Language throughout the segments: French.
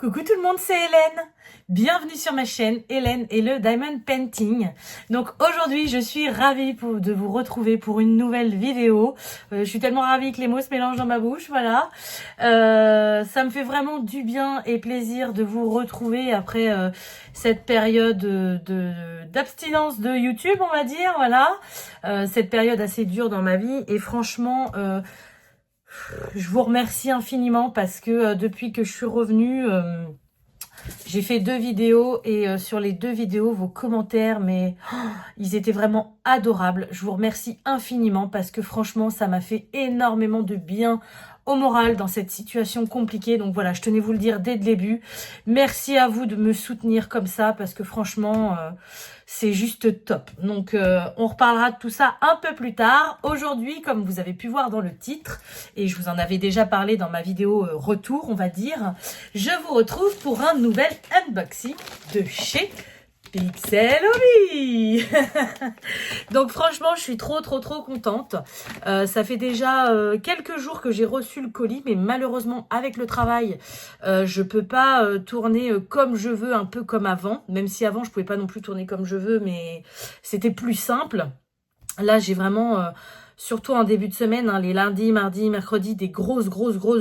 Coucou tout le monde, c'est Hélène. Bienvenue sur ma chaîne Hélène et le Diamond Painting. Donc aujourd'hui, je suis ravie de vous retrouver pour une nouvelle vidéo. Je suis tellement ravie que les mots se mélangent dans ma bouche, voilà. Ça me fait vraiment du bien et plaisir de vous retrouver après cette période d'abstinence de YouTube, on va dire, voilà. Cette période assez dure dans ma vie et franchement... je vous remercie infiniment parce que depuis que je suis revenue, j'ai fait 2 vidéos et sur les 2 vidéos, vos commentaires, mais ils étaient vraiment adorables. Je vous remercie infiniment parce que franchement, ça m'a fait énormément de bien au moral dans cette situation compliquée. Donc voilà, je tenais à vous le dire dès le début. Merci à vous de me soutenir comme ça parce que franchement... c'est juste top. Donc, on reparlera de tout ça un peu plus tard. Aujourd'hui, comme vous avez pu voir dans le titre, et je vous en avais déjà parlé dans ma vidéo retour, on va dire, je vous retrouve pour un nouvel unboxing de chez Pixel Hobby. Donc franchement, je suis trop contente. Ça fait déjà quelques jours que j'ai reçu le colis, mais malheureusement avec le travail, je peux pas tourner comme je veux, un peu comme avant. Même si avant, je pouvais pas non plus tourner comme je veux, mais c'était plus simple. Là, j'ai vraiment... surtout en début de semaine, hein, les lundis, mardis, mercredis, des grosses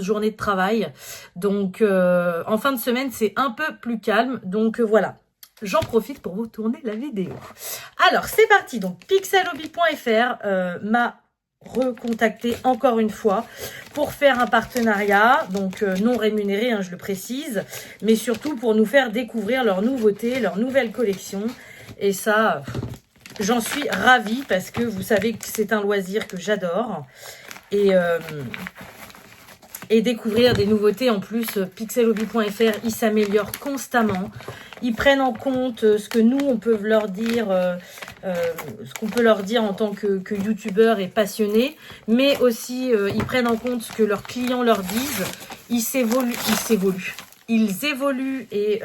journées de travail. Donc, en fin de semaine, c'est un peu plus calme. Donc, voilà. J'en profite pour vous tourner la vidéo. Alors, c'est parti. Donc, pixelhobby.fr m'a recontacté encore une fois pour faire un partenariat. Donc, non rémunéré, hein, je le précise. Mais surtout pour nous faire découvrir leurs nouveautés, leurs nouvelles collections. Et ça, j'en suis ravie parce que vous savez que c'est un loisir que j'adore. Et découvrir des nouveautés. En plus, pixelhobby.fr, ils s'améliorent constamment. Ils prennent en compte ce que nous, on peut leur dire, ce qu'on peut leur dire en tant que youtubeurs et passionnés, mais aussi ils prennent en compte ce que leurs clients leur disent. Ils évoluent et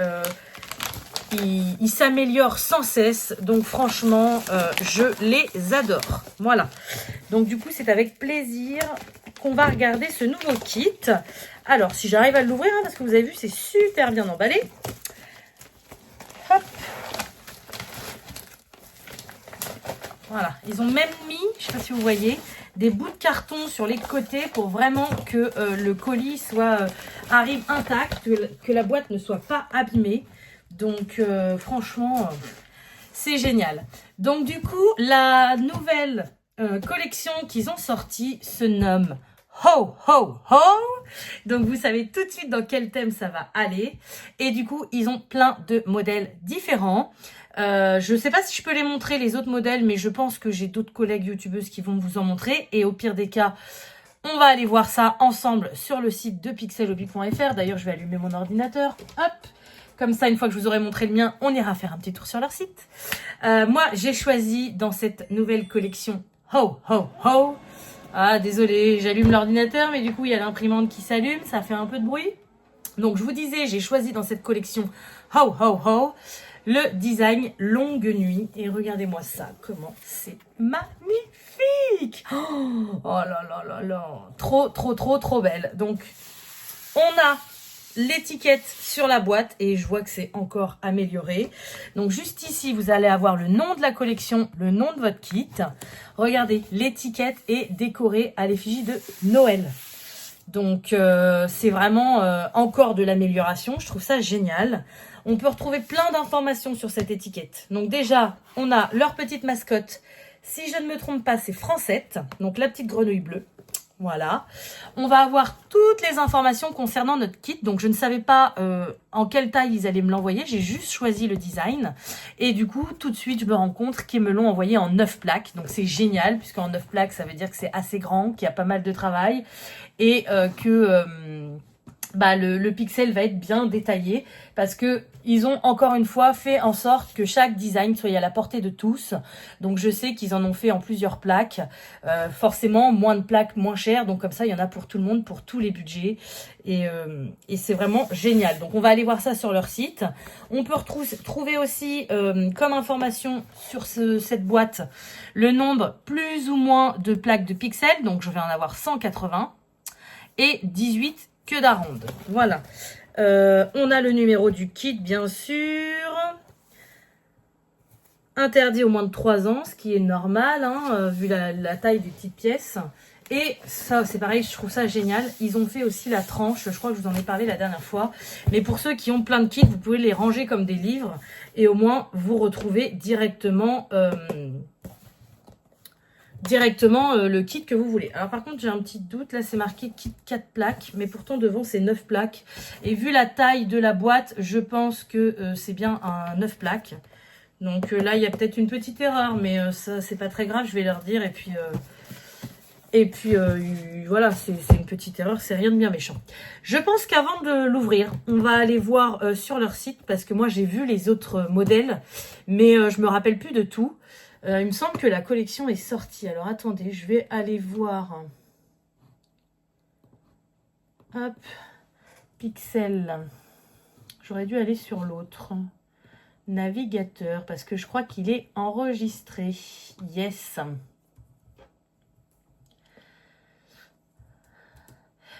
ils s'améliorent sans cesse. Donc franchement, je les adore. Voilà. Donc du coup, c'est avec plaisir qu'on va regarder ce nouveau kit. Alors, si j'arrive à l'ouvrir, hein, parce que vous avez vu, c'est super bien emballé. Hop. Voilà, ils ont même mis, je ne sais pas si vous voyez, des bouts de carton sur les côtés pour vraiment que le colis arrive intact, que la boîte ne soit pas abîmée. Donc, franchement, c'est génial. Donc, du coup, la nouvelle collection qu'ils ont sortie se nomme Ho Ho Ho. Donc vous savez tout de suite dans quel thème ça va aller. Et du coup, ils ont plein de modèles différents. Je ne sais pas si je peux les montrer les autres modèles, mais je pense que j'ai d'autres collègues youtubeuses qui vont vous en montrer. Et au pire des cas, on va aller voir ça ensemble sur le site de pixelhobby.fr. D'ailleurs, je vais allumer mon ordinateur. Hop. Comme ça, une fois que je vous aurai montré le mien, on ira faire un petit tour sur leur site. Moi, j'ai choisi dans cette nouvelle collection Ho Ho Ho. Ah, désolé, j'allume l'ordinateur, mais du coup, il y a l'imprimante qui s'allume, ça fait un peu de bruit. Donc, je vous disais, j'ai choisi dans cette collection Ho Ho Ho le design longue nuit. Et regardez-moi ça, comment c'est magnifique. Oh là là là là, trop belle. Donc, on a l'étiquette sur la boîte et je vois que c'est encore amélioré. Donc juste ici, vous allez avoir le nom de la collection, le nom de votre kit. Regardez, l'étiquette est décorée à l'effigie de Noël. Donc c'est vraiment encore de l'amélioration. Je trouve ça génial. On peut retrouver plein d'informations sur cette étiquette. Donc déjà, on a leur petite mascotte. Si je ne me trompe pas, c'est Francette. Donc la petite grenouille bleue. Voilà, on va avoir toutes les informations concernant notre kit. Donc, je ne savais pas en quelle taille ils allaient me l'envoyer. J'ai juste choisi le design. Et du coup, tout de suite, je me rends compte qu'ils me l'ont envoyé en 9 plaques. Donc, c'est génial, puisqu'en 9 plaques, ça veut dire que c'est assez grand, qu'il y a pas mal de travail. Et que le pixel va être bien détaillé. Parce que ils ont encore une fois fait en sorte que chaque design soit à la portée de tous. Donc je sais qu'ils en ont fait en plusieurs plaques. Forcément, moins de plaques, moins cher. Donc comme ça, il y en a pour tout le monde, pour tous les budgets. Et c'est vraiment génial. Donc on va aller voir ça sur leur site. On peut trouver aussi comme information sur cette boîte le nombre plus ou moins de plaques de pixels. Donc je vais en avoir 180 et 18 queues d'aronde. Voilà. On a le numéro du kit, bien sûr. Interdit au moins de 3 ans, ce qui est normal, hein, vu la taille des petites pièces. Et ça, c'est pareil, je trouve ça génial. Ils ont fait aussi la tranche, je crois que je vous en ai parlé la dernière fois. Mais pour ceux qui ont plein de kits, vous pouvez les ranger comme des livres. Et au moins, vous retrouvez directement, le kit que vous voulez. Alors par contre, j'ai un petit doute. Là, c'est marqué kit 4 plaques. Mais pourtant, devant, c'est 9 plaques. Et vu la taille de la boîte, je pense que c'est bien un 9 plaques. Donc là, il y a peut-être une petite erreur, mais ça, c'est pas très grave, je vais leur dire. Et puis voilà, c'est une petite erreur, c'est rien de bien méchant. Je pense qu'avant de l'ouvrir, on va aller voir sur leur site, parce que moi, j'ai vu les autres modèles, mais je me rappelle plus de tout. Il me semble que la collection est sortie. Alors, attendez, je vais aller voir. Hop, Pixel. J'aurais dû aller sur l'autre. Navigateur, parce que je crois qu'il est enregistré. Yes.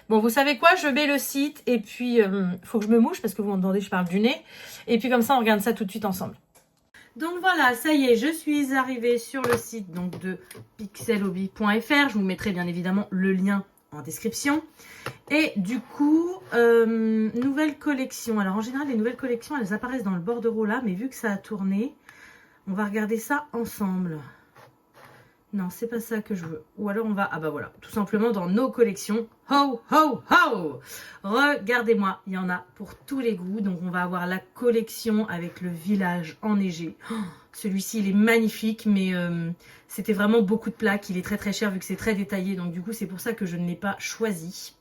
Bon, vous savez quoi? Je mets le site et puis faut que je me mouche parce que vous m'entendez, je parle du nez. Et puis comme ça, on regarde ça tout de suite ensemble. Donc voilà, ça y est, je suis arrivée sur le site donc de pixelhobby.fr. Je vous mettrai bien évidemment le lien en description. Et du coup, nouvelle collection. Alors en général, les nouvelles collections, elles apparaissent dans le bordereau là, mais vu que ça a tourné, on va regarder ça ensemble. Non, c'est pas ça que je veux. Ou alors on va, ah bah voilà, tout simplement dans nos collections. Ho, ho, ho! Regardez-moi, il y en a pour tous les goûts. Donc on va avoir la collection avec le village enneigé. Oh, celui-ci, il est magnifique, mais c'était vraiment beaucoup de plaques. Il est très très cher vu que c'est très détaillé. Donc du coup, c'est pour ça que je ne l'ai pas choisi.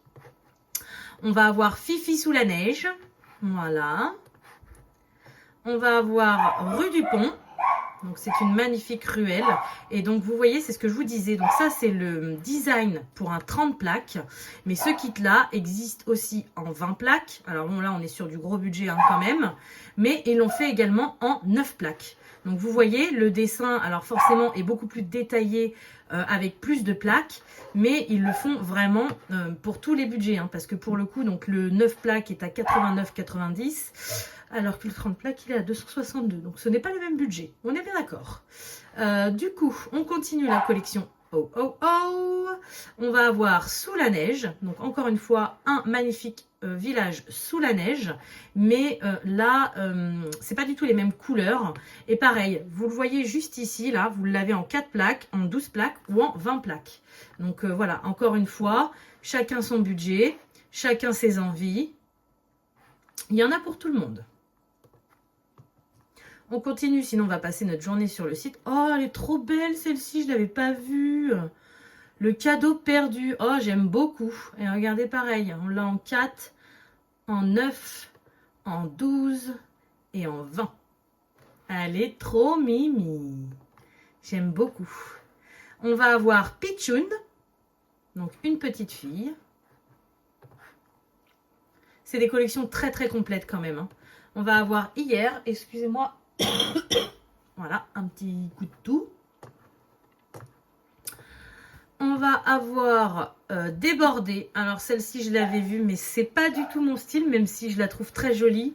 On va avoir Fifi sous la neige. Voilà. On va avoir Rue du Pont. Donc c'est une magnifique ruelle. Et donc vous voyez, c'est ce que je vous disais. Donc ça, c'est le design pour un 30 plaques. Mais ce kit-là existe aussi en 20 plaques. Alors bon, là, on est sur du gros budget hein, quand même. Mais ils l'ont fait également en 9 plaques. Donc vous voyez, le dessin, alors forcément, est beaucoup plus détaillé avec plus de plaques. Mais ils le font vraiment pour tous les budgets. Hein, parce que pour le coup, donc le 9 plaques est à 89,90. Alors que le 30 plaques, il est à 262. Donc, ce n'est pas le même budget. On est bien d'accord. Du coup, on continue la collection. Oh, oh, oh! On va avoir Sous la neige. Donc, encore une fois, un magnifique village sous la neige. Mais là, c'est pas du tout les mêmes couleurs. Et pareil, vous le voyez juste ici, là, vous l'avez en 4 plaques, en 12 plaques ou en 20 plaques. Donc, voilà, encore une fois, chacun son budget, chacun ses envies. Il y en a pour tout le monde. On continue, sinon on va passer notre journée sur le site. Oh, elle est trop belle celle-ci, je ne l'avais pas vue. Le cadeau perdu. Oh, j'aime beaucoup. Et regardez, pareil, on l'a en 4, en 9, en 12 et en 20. Elle est trop mimi. J'aime beaucoup. On va avoir Pichoun, donc une petite fille. C'est des collections très très complètes quand même. Hein. On va avoir Hier, excusez-moi. Voilà, un petit coup de tout. On va avoir Débordé. Alors celle-ci, je l'avais vue, mais c'est pas du tout mon style, même si je la trouve très jolie.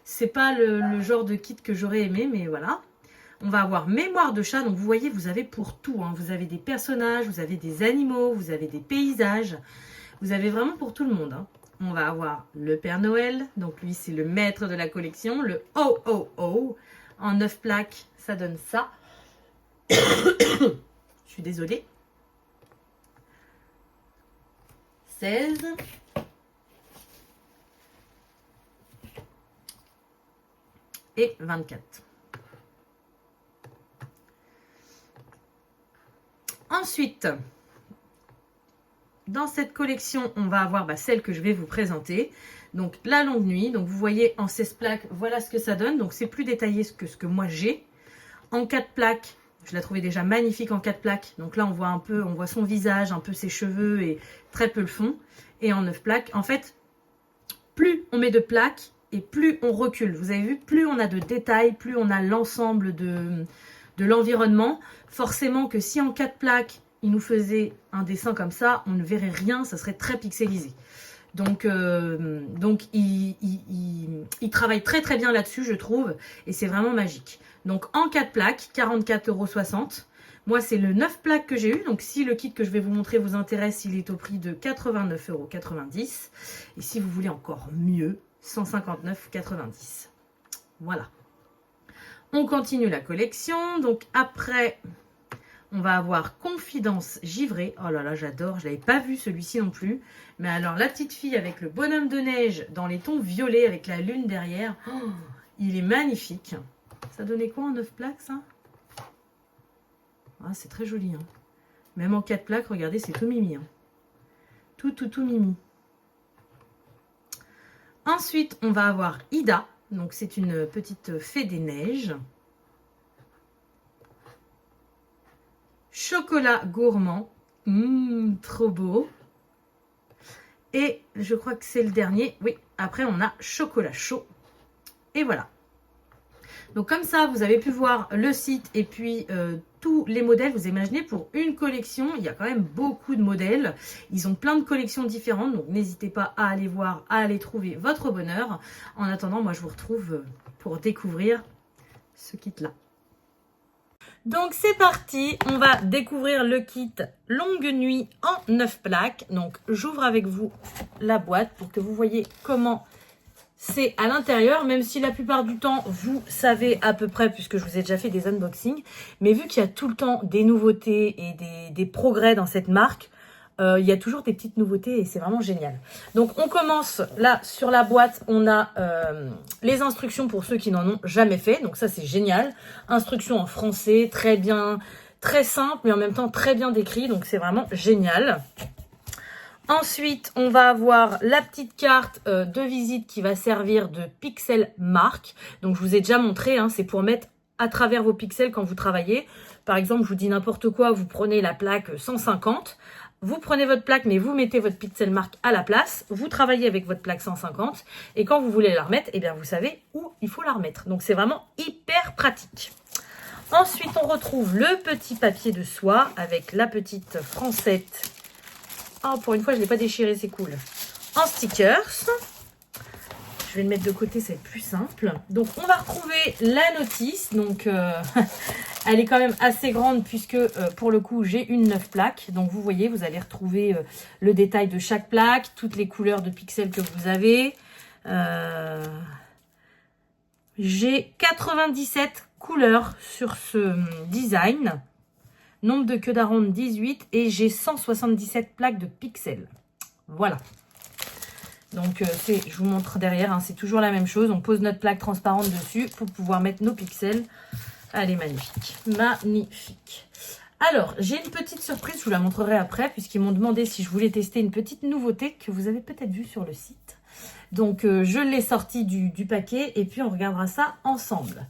C'est pas le genre de kit que j'aurais aimé, mais voilà. On va avoir Mémoire de chat. Donc vous voyez, vous avez pour tout. Hein. Vous avez des personnages, vous avez des animaux, vous avez des paysages. Vous avez vraiment pour tout le monde. Hein. On va avoir le Père Noël. Donc lui, c'est le maître de la collection. Le Oh Oh Oh. En 9 plaques, ça donne ça. Je suis désolée. 16. Et 24. Ensuite, dans cette collection, on va avoir celle que je vais vous présenter. Donc, la longue nuit. Donc, vous voyez, en 16 plaques, voilà ce que ça donne. Donc, c'est plus détaillé que ce que moi j'ai. En 4 plaques, je la trouvais déjà magnifique en 4 plaques. Donc là, on voit son visage, un peu ses cheveux et très peu le fond. Et en 9 plaques, en fait, plus on met de plaques et plus on recule. Vous avez vu, plus on a de détails, plus on a l'ensemble de l'environnement. Forcément que si en 4 plaques, il nous faisait un dessin comme ça, on ne verrait rien, ça serait très pixelisé. Donc il travaille très très bien là-dessus, je trouve, et c'est vraiment magique. Donc en 4 plaques, 44,60 €. Moi, c'est le 9 plaques que j'ai eu. Donc si le kit que je vais vous montrer vous intéresse, il est au prix de 89,90 €. Et si vous voulez encore mieux, 159,90 €. Voilà. On continue la collection. Donc après, on va avoir Confidence givrée. Oh là là, j'adore. Je ne l'avais pas vu celui-ci non plus. Mais alors, la petite fille avec le bonhomme de neige dans les tons violets avec la lune derrière. Oh, il est magnifique. Ça donnait quoi en 9 plaques, ça? Ah, c'est très joli. Hein. Même en 4 plaques, regardez, c'est tout mimi. Hein. Tout mimi. Ensuite, on va avoir Ida. Donc, c'est une petite fée des neiges. Chocolat gourmand. Trop beau. Et je crois que c'est le dernier. Oui, après, on a chocolat chaud. Et voilà. Donc, comme ça, vous avez pu voir le site et puis tous les modèles. Vous imaginez, pour une collection, il y a quand même beaucoup de modèles. Ils ont plein de collections différentes. Donc, n'hésitez pas à aller voir, à aller trouver votre bonheur. En attendant, moi, je vous retrouve pour découvrir ce kit-là. Donc c'est parti, on va découvrir le kit longue nuit en 9 plaques. Donc j'ouvre avec vous la boîte pour que vous voyez comment c'est à l'intérieur. Même si la plupart du temps vous savez à peu près puisque je vous ai déjà fait des unboxings. Mais vu qu'il y a tout le temps des nouveautés et des progrès dans cette marque, il y a toujours des petites nouveautés et c'est vraiment génial. Donc on commence là sur la boîte, on a les instructions pour ceux qui n'en ont jamais fait. Donc ça c'est génial. Instructions en français, très bien, très simple mais en même temps très bien décrit. Donc c'est vraiment génial. Ensuite, on va avoir la petite carte de visite qui va servir de pixel marque. Donc je vous ai déjà montré, hein, c'est pour mettre à travers vos pixels quand vous travaillez. Par exemple, je vous dis n'importe quoi, vous prenez la plaque 150. Vous prenez votre plaque, mais vous mettez votre pixel marque à la place. Vous travaillez avec votre plaque 150. Et quand vous voulez la remettre, eh bien, vous savez où il faut la remettre. Donc, c'est vraiment hyper pratique. Ensuite, on retrouve le petit papier de soie avec la petite francette. Oh, pour une fois, je ne l'ai pas déchiré, c'est cool. En stickers. Je vais le mettre de côté, c'est plus simple. Donc, on va retrouver la notice. Donc, elle est quand même assez grande puisque, pour le coup, j'ai une 9 plaques. Donc, vous voyez, vous allez retrouver le détail de chaque plaque, toutes les couleurs de pixels que vous avez. J'ai 97 couleurs sur ce design. Nombre de queues d'aronde 18 et j'ai 177 plaques de pixels. Voilà. Donc, je vous montre derrière, hein, c'est toujours la même chose. On pose notre plaque transparente dessus pour pouvoir mettre nos pixels. Elle est magnifique. Magnifique. Alors, j'ai une petite surprise, je vous la montrerai après, puisqu'ils m'ont demandé si je voulais tester une petite nouveauté que vous avez peut-être vue sur le site. Donc, je l'ai sortie du paquet et puis on regardera ça ensemble.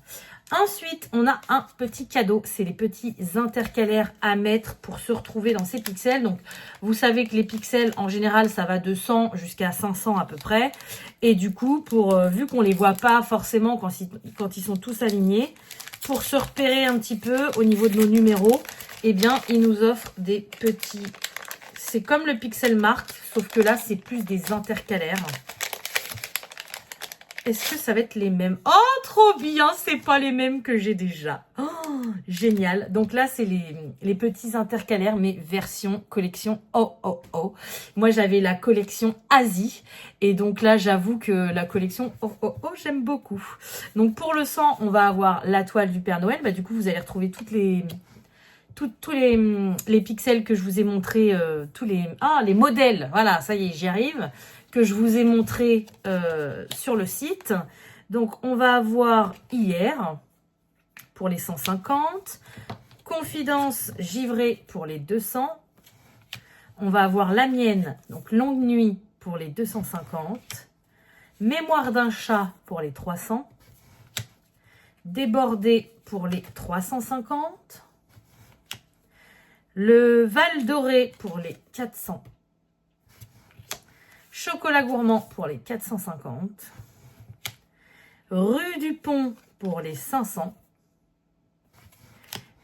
Ensuite, on a un petit cadeau. C'est les petits intercalaires à mettre pour se retrouver dans ces pixels. Donc, vous savez que les pixels, en général, ça va de 100 jusqu'à 500 à peu près. Et du coup, vu qu'on ne les voit pas forcément quand ils sont tous alignés, pour se repérer un petit peu au niveau de nos numéros, eh bien, ils nous offrent des petits... C'est comme le pixel marque, sauf que là, c'est plus des intercalaires. Est-ce que ça va être les mêmes? Oh, trop bien! C'est pas les mêmes que j'ai déjà. Oh, génial. Donc là, c'est les petits intercalaires, mais version collection Oh. Moi, j'avais la collection Asie. Et donc là, j'avoue que la collection Oh, j'aime beaucoup. Donc pour le 100, on va avoir la toile du Père Noël. Bah, du coup, vous allez retrouver tous les pixels que je vous ai montrés. Les modèles. Voilà, ça y est, j'y arrive. Que je vous ai montré sur le site. Donc, on va avoir hier pour les 150. Confidence givrée pour les 200. On va avoir la mienne, donc longue nuit pour les 250. Mémoire d'un chat pour les 300. Débordé pour les 350. Le Val Doré pour les 400. Chocolat gourmand pour les 450. Rue du Pont pour les 500.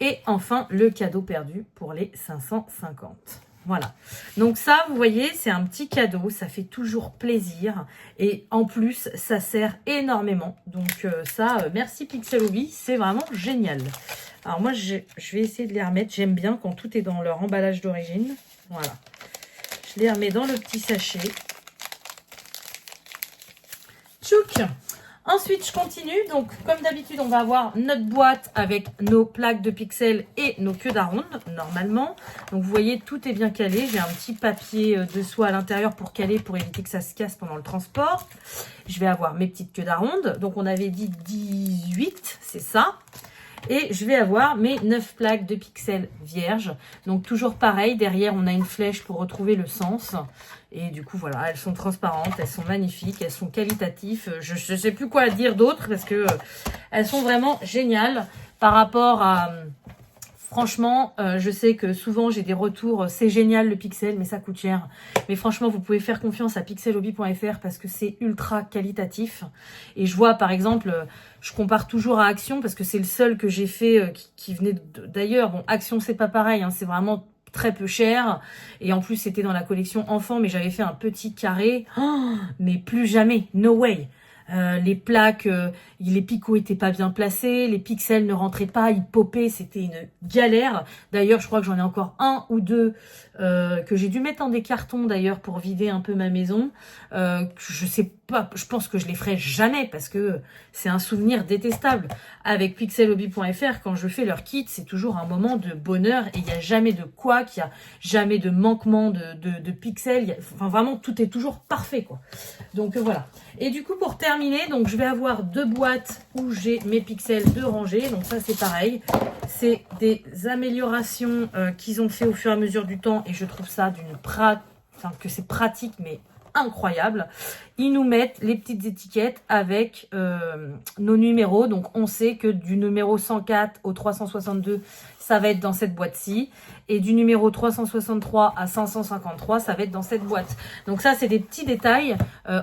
Et enfin, le cadeau perdu pour les 550. Voilà. Donc ça, vous voyez, c'est un petit cadeau. Ça fait toujours plaisir. Et en plus, ça sert énormément. Donc ça, merci Pixel Hobby. C'est vraiment génial. Alors moi, je vais essayer de les remettre. J'aime bien quand tout est dans leur emballage d'origine. Voilà. Je les remets dans le petit sachet. Tchouk! Ensuite, je continue. Donc, comme d'habitude, on va avoir notre boîte avec nos plaques de pixels et nos queues d'aronde, normalement. Donc, vous voyez, tout est bien calé. J'ai un petit papier de soie à l'intérieur pour caler, pour éviter que ça se casse pendant le transport. Je vais avoir mes petites queues d'aronde. Donc, on avait dit 18, c'est ça. Et je vais avoir mes 9 plaques de pixels vierges. Donc, toujours pareil. Derrière, on a une flèche pour retrouver le sens. Et du coup, voilà, elles sont transparentes, elles sont magnifiques, elles sont qualitatives. Je ne sais plus quoi dire d'autre parce que elles sont vraiment géniales par rapport à... Franchement, je sais que souvent j'ai des retours, c'est génial le pixel, mais ça coûte cher. Mais franchement, vous pouvez faire confiance à pixelhobby.fr parce que c'est ultra qualitatif. Et je vois par exemple, je compare toujours à Action parce que c'est le seul que j'ai fait qui venait d'ailleurs. Bon, Action c'est pas pareil, hein, c'est vraiment très peu cher. Et en plus c'était dans la collection enfant, mais j'avais fait un petit carré. Oh, mais plus jamais, no way. Les plaques, les picots étaient pas bien placés, les pixels ne rentraient pas, ils popaient, c'était une galère. D'ailleurs, je crois que j'en ai encore un ou deux que j'ai dû mettre dans des cartons d'ailleurs pour vider un peu ma maison. Je sais pas, je pense que je les ferai jamais parce que c'est un souvenir détestable. Avec pixelhobby.fr, quand je fais leur kit, c'est toujours un moment de bonheur et il n'y a jamais de couac, il n'y a jamais de manquement de pixels. Enfin, vraiment, tout est toujours parfait, quoi. Donc voilà. Et du coup, pour terminer, donc je vais avoir 2 boîtes où j'ai mes pixels de rangée. Donc ça, c'est pareil. C'est des améliorations qu'ils ont fait au fur et à mesure du temps. Et je trouve ça que c'est pratique, mais incroyable. Ils nous mettent les petites étiquettes avec nos numéros. Donc on sait que du numéro 104 au 362, ça va être dans cette boîte-ci. Et du numéro 363 à 553, ça va être dans cette boîte. Donc ça, c'est des petits détails.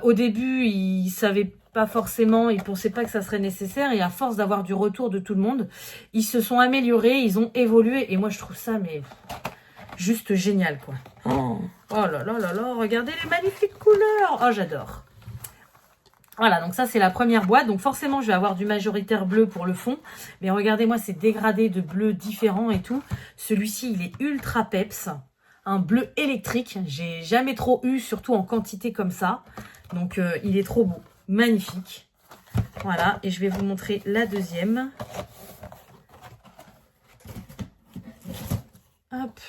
Au début, ils savaient pas forcément, ils pensaient pas que ça serait nécessaire. Et à force d'avoir du retour de tout le monde, ils se sont améliorés, ils ont évolué. Et moi, je trouve ça, mais juste génial, quoi. Oh là là là là, regardez les magnifiques couleurs. Oh, j'adore. Voilà, donc ça, c'est la première boîte. Donc forcément, je vais avoir du majoritaire bleu pour le fond. Mais regardez-moi ces dégradés de bleu différents et tout. Celui-ci, il est ultra peps. Un bleu électrique. J'ai jamais trop eu, surtout en quantité comme ça. Donc, il est trop beau. Magnifique. Voilà, et je vais vous montrer la deuxième. Hop.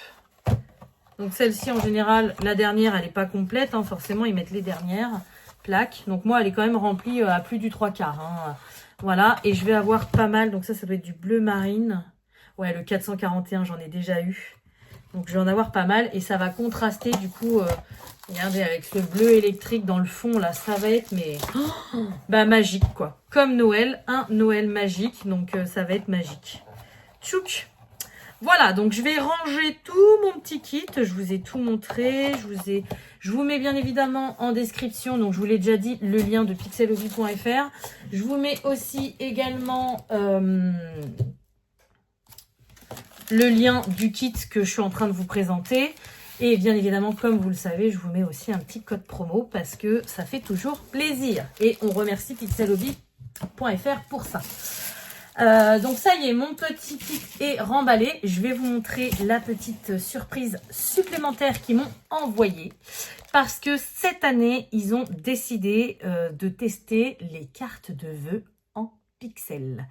Donc celle-ci, en général, la dernière, elle n'est pas complète. Hein. Forcément, ils mettent les dernières plaques. Donc moi, elle est quand même remplie à plus du 3/4. Hein. Voilà, et je vais avoir pas mal. Donc ça doit être du bleu marine. Ouais, le 441, j'en ai déjà eu. Donc je vais en avoir pas mal. Et ça va contraster, du coup, regardez, avec ce bleu électrique dans le fond, là, ça va être, mais bah, magique, quoi. Comme Noël, un Noël magique. Donc ça va être magique. Tchouk! Voilà, donc je vais ranger tout mon petit kit. Je vous ai tout montré. Je vous mets bien évidemment en description, donc je vous l'ai déjà dit, le lien de pixelhobby.fr. Je vous mets aussi également le lien du kit que je suis en train de vous présenter. Et bien évidemment, comme vous le savez, je vous mets aussi un petit code promo parce que ça fait toujours plaisir. Et on remercie pixelhobby.fr pour ça. Donc ça y est, mon petit kit est remballé. Je vais vous montrer la petite surprise supplémentaire qu'ils m'ont envoyée. Parce que cette année, ils ont décidé de tester les cartes de vœux en pixels.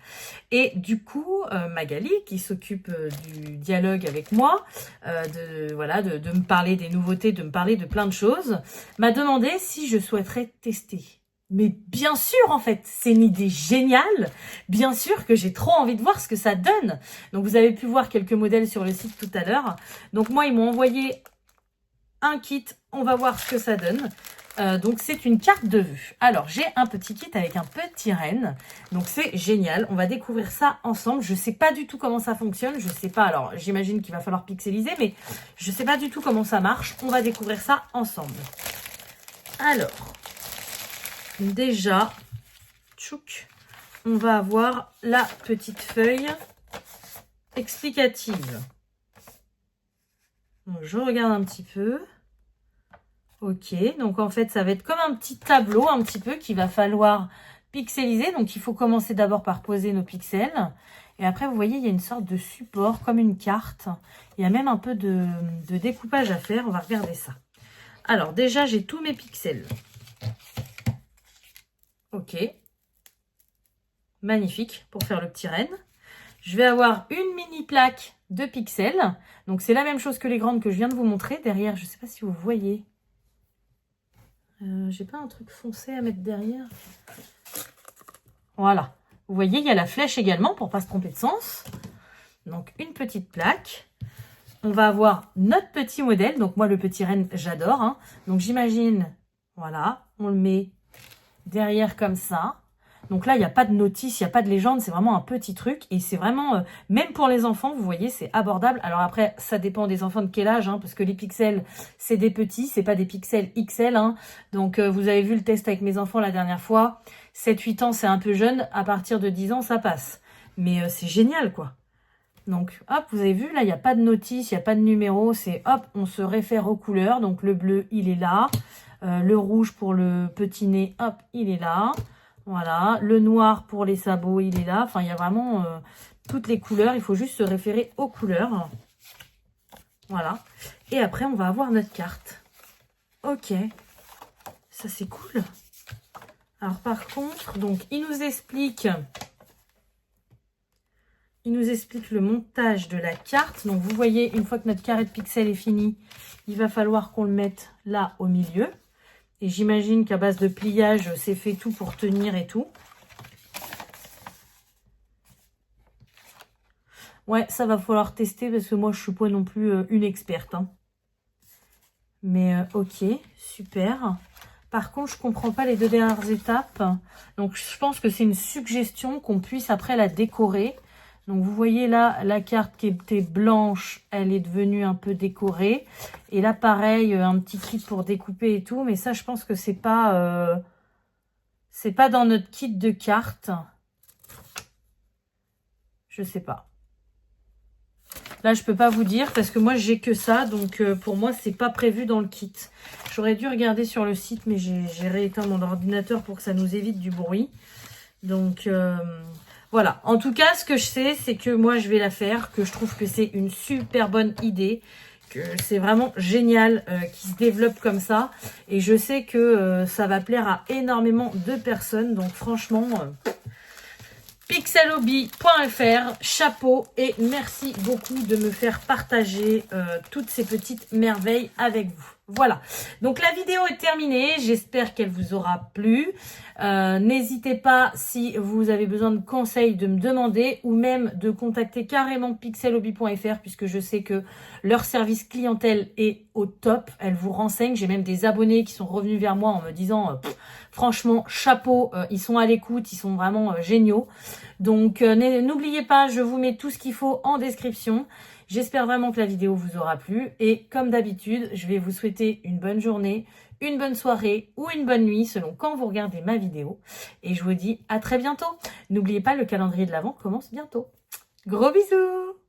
Et du coup, Magali, qui s'occupe du dialogue avec moi, de me parler des nouveautés, de me parler de plein de choses, m'a demandé si je souhaiterais tester. Mais bien sûr, en fait, c'est une idée géniale. Bien sûr que j'ai trop envie de voir ce que ça donne. Donc, vous avez pu voir quelques modèles sur le site tout à l'heure. Donc, moi, ils m'ont envoyé un kit. On va voir ce que ça donne. Donc, c'est une carte de vœux. Alors, j'ai un petit kit avec un petit renne. Donc, c'est génial. On va découvrir ça ensemble. Je ne sais pas du tout comment ça fonctionne. Je ne sais pas. Alors, j'imagine qu'il va falloir pixeliser, mais je ne sais pas du tout comment ça marche. On va découvrir ça ensemble. Alors... Déjà, tchouk, on va avoir la petite feuille explicative. Donc, je regarde un petit peu. Ok, donc en fait, ça va être comme un petit tableau un petit peu qu'il va falloir pixeliser. Donc, il faut commencer d'abord par poser nos pixels. Et après, vous voyez, il y a une sorte de support, comme une carte. Il y a même un peu de découpage à faire. On va regarder ça. Alors, déjà, j'ai tous mes pixels. Ok. Magnifique pour faire le petit renne. Je vais avoir une mini plaque de pixels. Donc, c'est la même chose que les grandes que je viens de vous montrer. Derrière, je ne sais pas si vous voyez. J'ai pas un truc foncé à mettre derrière. Voilà. Vous voyez, il y a la flèche également pour ne pas se tromper de sens. Donc, une petite plaque. On va avoir notre petit modèle. Donc, moi, le petit renne, j'adore. Hein. Donc, j'imagine, voilà, on le met derrière comme ça. Donc là, il n'y a pas de notice, il n'y a pas de légende, c'est vraiment un petit truc. Et c'est vraiment, même pour les enfants, vous voyez, c'est abordable. Alors après, ça dépend des enfants de quel âge, hein, parce que les pixels, c'est des petits, c'est pas des pixels XL. Hein. Donc vous avez vu le test avec mes enfants la dernière fois. 7-8 ans, c'est un peu jeune. À partir de 10 ans, ça passe. Mais c'est génial, quoi. Donc, hop, vous avez vu, là, il n'y a pas de notice, il n'y a pas de numéro. C'est, hop, on se réfère aux couleurs. Donc le bleu, il est là. Le rouge pour le petit nez, hop, il est là. Voilà, le noir pour les sabots, il est là. Enfin, il y a vraiment toutes les couleurs. Il faut juste se référer aux couleurs. Voilà. Et après, on va avoir notre carte. Ok. Ça, c'est cool. Alors, par contre, donc, il nous explique le montage de la carte. Donc, vous voyez, une fois que notre carré de pixels est fini, il va falloir qu'on le mette là au milieu. Et j'imagine qu'à base de pliage, c'est fait tout pour tenir et tout. Ouais, ça va falloir tester parce que moi, je ne suis pas non plus une experte. Hein. Mais ok, super. Par contre, je ne comprends pas les 2 dernières étapes. Donc, je pense que c'est une suggestion qu'on puisse après la décorer. Donc, vous voyez là, la carte qui était blanche, elle est devenue un peu décorée. Et là, pareil, un petit kit pour découper et tout. Mais ça, je pense que c'est pas dans notre kit de cartes. Je sais pas. Là, je peux pas vous dire parce que moi, j'ai que ça. Donc, pour moi, c'est pas prévu dans le kit. J'aurais dû regarder sur le site, mais j'ai rééteint mon ordinateur pour que ça nous évite du bruit. Donc, voilà. En tout cas, ce que je sais, c'est que moi, je vais la faire, que je trouve que c'est une super bonne idée, que c'est vraiment génial qu'il se développe comme ça. Et je sais que ça va plaire à énormément de personnes. Donc, franchement... pixelhobby.fr, chapeau et merci beaucoup de me faire partager toutes ces petites merveilles avec vous. Voilà, donc la vidéo est terminée, j'espère qu'elle vous aura plu. N'hésitez pas, si vous avez besoin de conseils, de me demander ou même de contacter carrément pixelhobby.fr puisque je sais que leur service clientèle est au top. Elle vous renseigne, j'ai même des abonnés qui sont revenus vers moi en me disant franchement, chapeau, ils sont à l'écoute, ils sont vraiment géniaux. Donc n'oubliez pas, je vous mets tout ce qu'il faut en description. J'espère vraiment que la vidéo vous aura plu. Et comme d'habitude, je vais vous souhaiter une bonne journée, une bonne soirée ou une bonne nuit selon quand vous regardez ma vidéo. Et je vous dis à très bientôt. N'oubliez pas, le calendrier de l'Avent commence bientôt. Gros bisous!